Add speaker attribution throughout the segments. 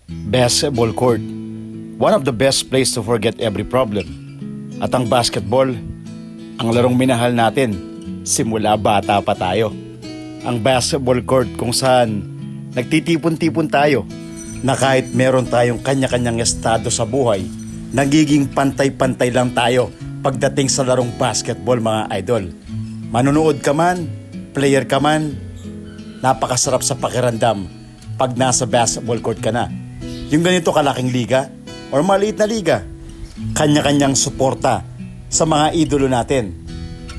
Speaker 1: Basketball court. One of the best place to forget every problem. At ang basketball, ang larong minahal natin simula bata pa tayo. Ang basketball court kung saan nagtitipon-tipon tayo na kahit meron tayong kanya-kanyang estado sa buhay, nagiging pantay-pantay lang tayo pagdating sa larong basketball mga idol. Manunood ka man, player ka man, napakasarap sa pakiramdam pag nasa basketball court ka na. Yung ganito kalaking liga or maliit na liga, kanya-kanyang suporta sa mga idolo natin.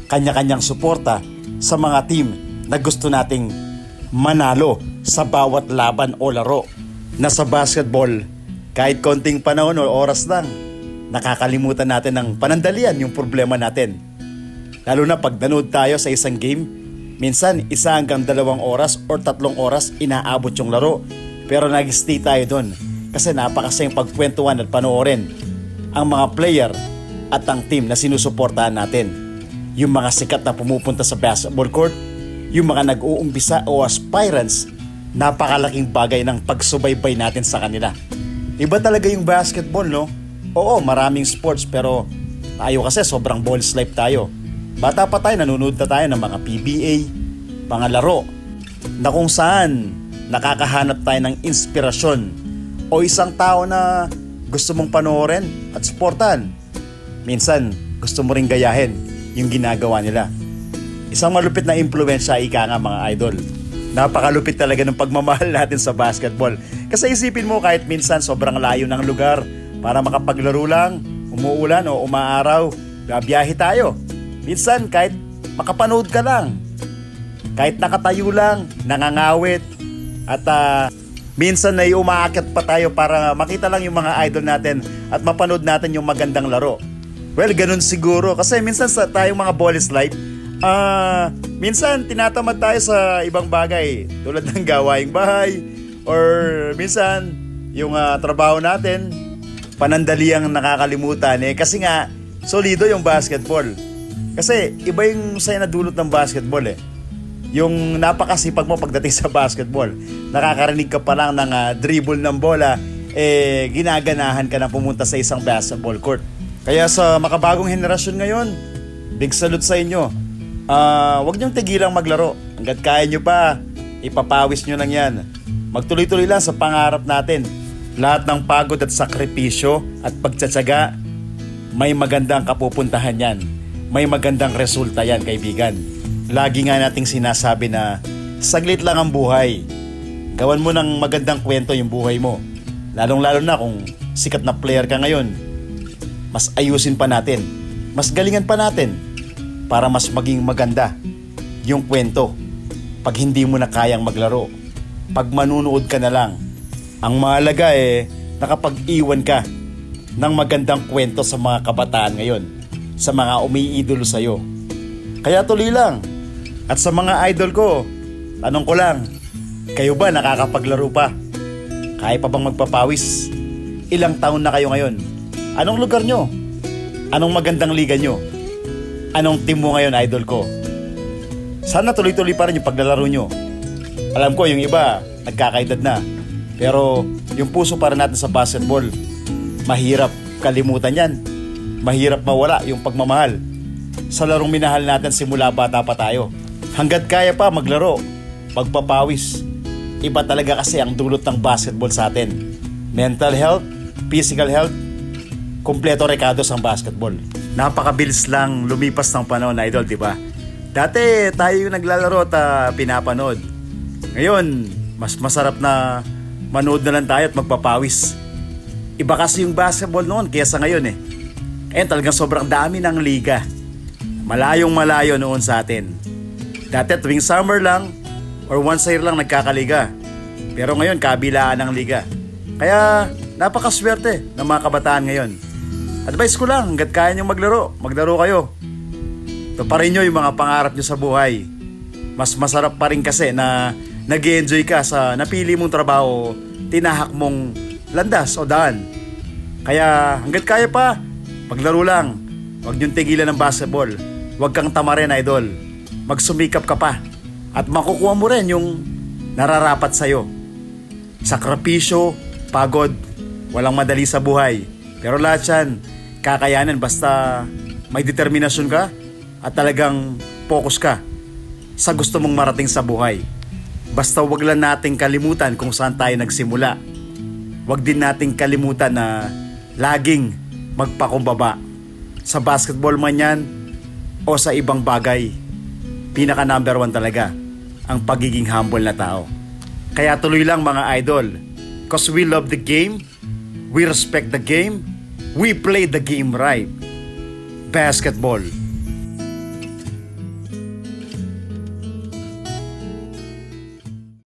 Speaker 1: Kanya-kanyang suporta sa mga team na gusto nating manalo sa bawat laban o laro. Na sa basketball, kahit konting panahon o oras lang, nakakalimutan natin ng panandalian yung problema natin. Lalo na pag nanood tayo sa isang game, minsan 1 hanggang 2 oras or 3 oras inaabot yung laro. Pero nag-stay tayo doon kasi napakasayang pagkwentuhan at panoorin ang mga player at ang team na sinusuportahan natin. Yung mga sikat na pumupunta sa basketball court, yung mga nag-uumpisa o aspirants, napakalaking bagay ng pagsubaybay natin sa kanila. Iba talaga yung basketball, no? Oo, maraming sports pero tayo kasi sobrang balls life tayo. Bata pa tayo, nanonood na tayo ng mga PBA, mga laro, na kung saan nakakahanap tayo ng inspirasyon o isang tao na gusto mong panoorin at suportahan. Minsan, gusto mo ring gayahin yung ginagawa nila. Isang malupit na impluwensya, ika nga mga idol. Napakalupit talaga ng pagmamahal natin sa basketball. Kasi isipin mo kahit minsan sobrang layo ng lugar para makapaglaro lang, umuulan o umaaraw, babiyahe tayo. Minsan kahit makapanood ka lang, kahit nakatayo lang, nangangawit, at minsan ay umaakyat pa tayo para makita lang yung mga idol natin at mapanood natin yung magandang laro. Well, ganun siguro kasi minsan sa tayong mga balls life, minsan tinatamad tayo sa ibang bagay tulad ng gawaing bahay or minsan yung trabaho natin panandaliang nakakalimutan kasi nga solido yung basketball. Kasi iba yung saya na dulot ng basketball Yung napakasipag mo pagdating sa basketball. Nakakarinig ka pa lang ng dribble ng bola, ginaganahan ka na pumunta sa isang basketball court. Kaya sa makabagong henerasyon ngayon, big salute sa inyo. Huwag niyong tigilang maglaro. Hanggat kaya nyo pa, ipapawis nyo lang yan. Magtuloy-tuloy lang sa pangarap natin. Lahat ng pagod at sakripisyo at pagtsatsaga, may magandang kapupuntahan yan. May magandang resulta yan, kaibigan. Lagi nga nating sinasabi na saglit lang ang buhay. Gawan mo ng magandang kwento yung buhay mo. Lalong-lalo na kung sikat na player ka ngayon. Mas ayusin pa natin. Mas galingan pa natin para mas maging maganda yung kwento. Pag hindi mo na kayang maglaro, pag manunood ka na lang, ang mahalaga nakapag-iwan ka ng magandang kwento sa mga kabataan ngayon, sa mga umiidolo sa'yo. Kaya tuloy lang. At sa mga idol ko, tanong ko lang, kayo ba nakakapaglaro pa? Kaya pa bang magpapawis? Ilang taon na kayo ngayon? Anong lugar nyo? Anong magandang liga nyo? Anong team mo ngayon, idol ko? Sana tuloy-tuloy pa rin yung paglalaro nyo. Alam ko yung iba, nagkakaedad na. Pero yung puso para natin sa basketball, mahirap kalimutan yan. Mahirap mawala yung pagmamahal sa larong minahal natin simula bata pa tayo. Hanggat kaya pa maglaro, magpapawis. Iba talaga kasi ang dulot ng basketball sa atin. Mental health, physical health, kumpleto rekados ang basketball. Napakabilis lang lumipas ng panahon, idol, di ba? Dati tayo yung naglalaro at pinapanood. Ngayon, mas masarap na manood na lang tayo at magpapawis. Iba kasi yung basketball noon kaysa ngayon talagang sobrang dami ng liga. Malayong malayo noon sa atin. Dati tuwing summer lang or once a year lang nagkakaliga. Pero ngayon kabilaan ng liga. Kaya napakaswerte ng mga kabataan ngayon. Advice ko lang, hanggat kaya nyo maglaro kayo. Tuparin nyo yung mga pangarap nyo sa buhay. Mas masarap pa rin kasi na nag-enjoy ka sa napili mong trabaho, tinahak mong landas o daan. Kaya hanggat kaya pa, maglaro lang. Huwag niyong tigilan ng basketball. Huwag kang tamarin, idol. Magsumikap ka pa. At makukuha mo rin yung nararapat sa'yo. Sakripisyo, pagod, walang madali sa buhay. Pero lahat yan, kakayanan basta may determinasyon ka at talagang focus ka sa gusto mong marating sa buhay. Basta wag lang nating kalimutan kung saan tayo nagsimula. Wag din nating kalimutan na laging magpakumbaba. Sa basketball man yan o sa ibang bagay, pinaka number 1 talaga ang pagiging humble na tao. Kaya tuloy lang mga idol, cause we love the game, we respect the game, we play the game right. Basketball.